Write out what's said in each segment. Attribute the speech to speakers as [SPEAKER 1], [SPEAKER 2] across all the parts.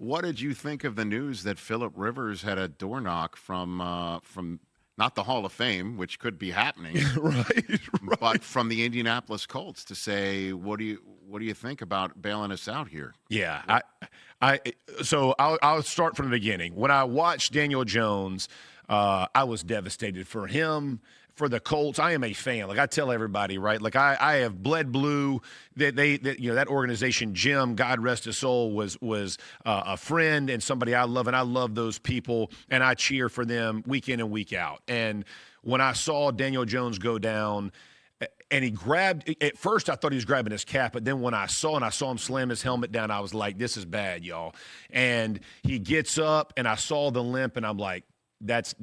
[SPEAKER 1] what did you think of the news that Phillip Rivers had a door knock from not the Hall of Fame, which could be happening,
[SPEAKER 2] right,
[SPEAKER 1] but from the Indianapolis Colts to say, what do you think about bailing us out here?
[SPEAKER 2] Yeah, so I'll start from the beginning. When I watched Daniel Jones, I was devastated for him. For the Colts, I am a fan. Like I tell everybody, right? Like I have bled blue. That organization, Jim, God rest his soul, was a friend and somebody I love, and I love those people, and I cheer for them week in and week out. And when I saw Daniel Jones go down, and he grabbed, at first I thought he was grabbing his cap, but then when I saw him slam his helmet down, I was like, this is bad, y'all. And he gets up, and I saw the limp, and I'm like, that's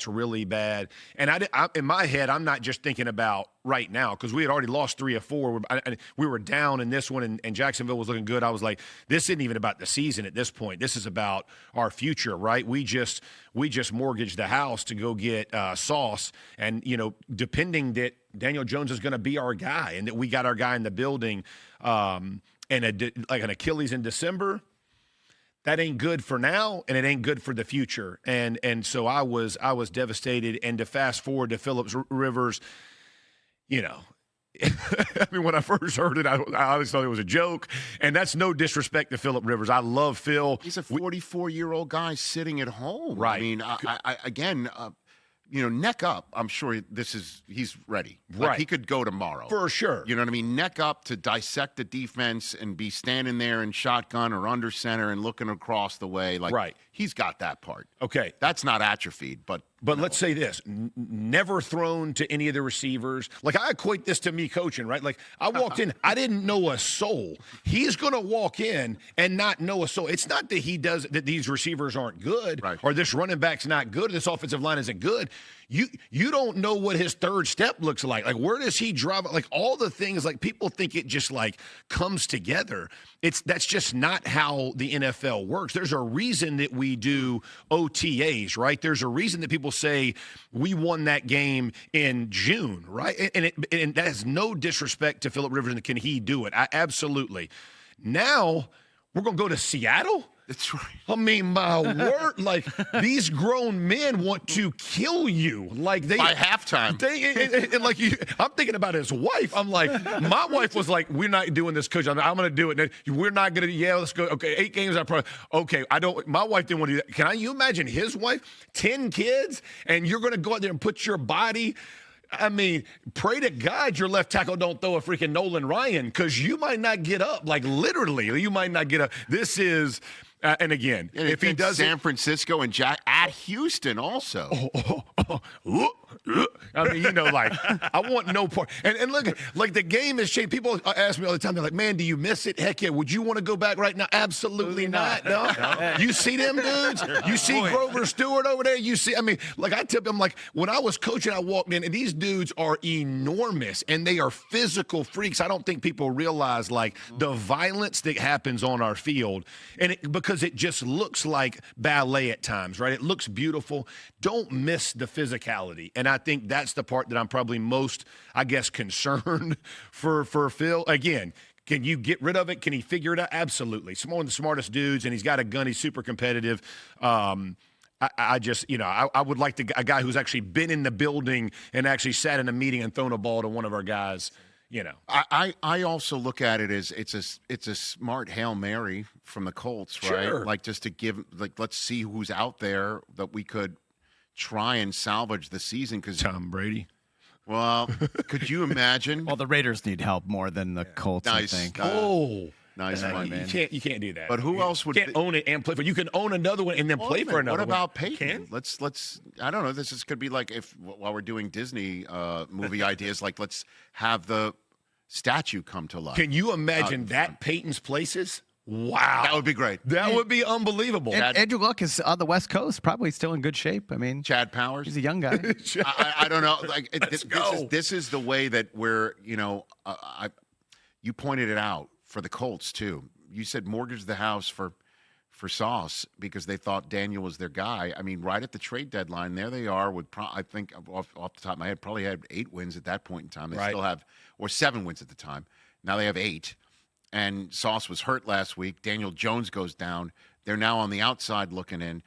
[SPEAKER 2] really bad. And I in my head, I'm not just thinking about right now, because we had already lost 3 or 4. We were down in this one, and Jacksonville was looking good. I was like, this isn't even about the season at this point. This is about our future, right? We just mortgaged the house to go get Sauce, and depending that Daniel Jones is going to be our guy, and that we got our guy in the building, and like an Achilles in December. That ain't good for now, and it ain't good for the future. And so I was devastated. And to fast forward to Phillip Rivers, I mean, when I first heard it, I honestly thought it was a joke. And that's no disrespect to Phillip Rivers. I love Phil.
[SPEAKER 1] He's a 44-year-old guy sitting at home.
[SPEAKER 2] Right.
[SPEAKER 1] I mean, again, neck up, I'm sure he's ready. Like,
[SPEAKER 2] right.
[SPEAKER 1] He could go tomorrow.
[SPEAKER 2] For sure.
[SPEAKER 1] You know what I mean? Neck up to dissect the defense and be standing there in shotgun or under center and looking across the way. Like,
[SPEAKER 2] right.
[SPEAKER 1] He's got that part.
[SPEAKER 2] Okay.
[SPEAKER 1] That's not atrophied, but
[SPEAKER 2] let's say this, never thrown to any of the receivers. Like, I equate this to me coaching, right? Like, I walked in, I didn't know a soul. He's going to walk in and not know a soul. It's not that these receivers aren't good,
[SPEAKER 1] right,
[SPEAKER 2] or this running back's not good, or this offensive line isn't good. You don't know what his third step looks like. Like, where does he drive? Like, all the things, like, people think it just, like, comes together. That's just not how the NFL works. There's a reason that we do OTAs, right? There's a reason that people say we won that game in June, right? And that has no disrespect to Phillip Rivers and can he do it? Absolutely. Now we're going to go to Seattle?
[SPEAKER 1] That's right.
[SPEAKER 2] I mean, my word, like, these grown men want to kill you. Like,
[SPEAKER 1] by halftime.
[SPEAKER 2] I'm thinking about his wife. I'm like, my wife was like, we're not doing this, coach. I'm going to do it. We're not going to, let's go. Okay, 8 games. My wife didn't want to do that. Can you imagine his wife? 10 kids, and you're going to go out there and put your body. I mean, pray to God your left tackle don't throw a freaking Nolan Ryan, because you might not get up. Like, literally, you might not get up. This is, and again, if he does
[SPEAKER 1] San Francisco and at Houston also.
[SPEAKER 2] I mean, like, I want no part. And look, like, the game has changed. People ask me all the time, they're like, man, do you miss it? Heck yeah. Would you want to go back right now? Absolutely not. No. You see them dudes? You see Grover Stewart over there? You see, I mean, like, I tell them, like, when I was coaching, I walked in, and these dudes are enormous, and they are physical freaks. I don't think people realize, like, the violence that happens on our field, and because it just looks like ballet at times, right? It looks beautiful. Don't miss the physicality. And I think that's the part that I'm probably most, I guess, concerned for Phil. Again, can you get rid of it? Can he figure it out? Absolutely. He's one of the smartest dudes, and he's got a gun. He's super competitive. I just, I would like a guy who's actually been in the building and actually sat in a meeting and thrown a ball to one of our guys.
[SPEAKER 1] I also look at it as it's a smart Hail Mary from the Colts, right?
[SPEAKER 2] Sure.
[SPEAKER 1] Like, just to give, like, let's see who's out there that we could try and salvage the season. Because
[SPEAKER 2] Tom Brady.
[SPEAKER 1] Well, could you imagine?
[SPEAKER 3] Well, the Raiders need help more than the Colts,
[SPEAKER 1] nice.
[SPEAKER 3] I think.
[SPEAKER 1] Nice
[SPEAKER 2] man.
[SPEAKER 1] one.
[SPEAKER 2] You can't do that.
[SPEAKER 1] But who else would?
[SPEAKER 2] You can't own it and play for? You can own another one and then play for another one.
[SPEAKER 1] What about Peyton?
[SPEAKER 2] Can?
[SPEAKER 1] Let's. I don't know. This could be like, if while we're doing Disney movie ideas, like, let's have the statue come to life.
[SPEAKER 2] Can you imagine that Peyton's Places? Wow.
[SPEAKER 1] That would be great.
[SPEAKER 2] That would be unbelievable.
[SPEAKER 3] Andrew Luck is on the West Coast, probably still in good shape. I mean,
[SPEAKER 1] Chad Powers.
[SPEAKER 3] He's a young guy.
[SPEAKER 1] I don't know. Like,
[SPEAKER 2] go.
[SPEAKER 1] This is the way that we're, you pointed it out for the Colts too. You said mortgage the house for Sauce because they thought Daniel was their guy. I mean, right at the trade deadline, there they are with, I think off the top of my head, probably had 8 wins at that point in time. They still have, or 7 wins at the time. Now they have 8. And Sauce was hurt last week. Daniel Jones goes down. They're now on the outside looking in.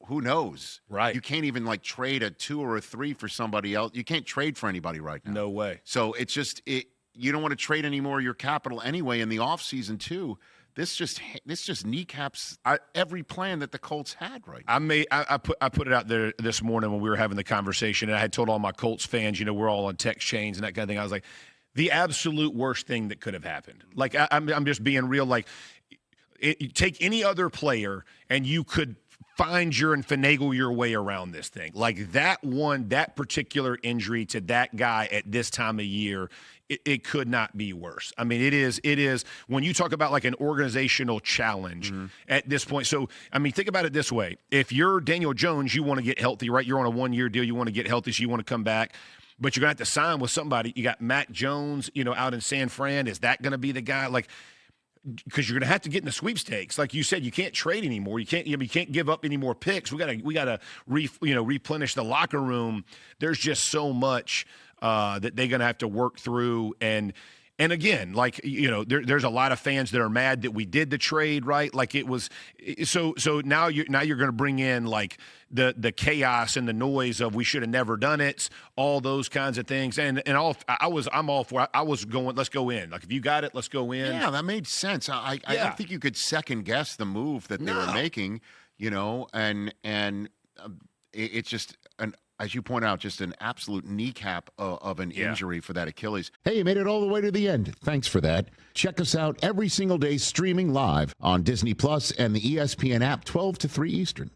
[SPEAKER 1] Who knows?
[SPEAKER 2] Right.
[SPEAKER 1] You can't even like trade a 2 or a 3 for somebody else. You can't trade for anybody right now.
[SPEAKER 2] No way.
[SPEAKER 1] So it's just you don't want to trade any more of your capital anyway in the offseason too. This just kneecaps every plan that the Colts had right now.
[SPEAKER 2] I put it out there this morning when we were having the conversation, and I had told all my Colts fans, we're all on text chains and that kind of thing. I was like, the absolute worst thing that could have happened. Like I'm just being real. Like take any other player and you could find and finagle your way around this thing. Like that particular injury to that guy at this time of year, it could not be worse. I mean, it is when you talk about like an organizational challenge at this point. So, I mean, think about it this way. If you're Daniel Jones, you want to get healthy, right? You're on a 1-year deal. You want to get healthy, so you want to come back. But you're going to have to sign with somebody. You got Mac Jones, out in San Fran. Is that going to be the guy? Like, because you're going to have to get in the sweepstakes. Like you said, you can't trade anymore. You can't give up any more picks. We got to replenish the locker room. There's just so much that they're going to have to work through. And again, like, there's a lot of fans that are mad that we did the trade, right? Like it was so now you're going to bring in like the chaos and the noise of we should have never done it, all those kinds of things. I'm all for it. I was going, let's go in. Like if you got it, let's go in.
[SPEAKER 1] Yeah, that made sense. I don't think you could second guess the move that they were making, and it's just as you point out, just an absolute kneecap of an injury for that Achilles.
[SPEAKER 4] Hey, you made it all the way to the end. Thanks for that. Check us out every single day streaming live on Disney Plus and the ESPN app 12 to 3 Eastern.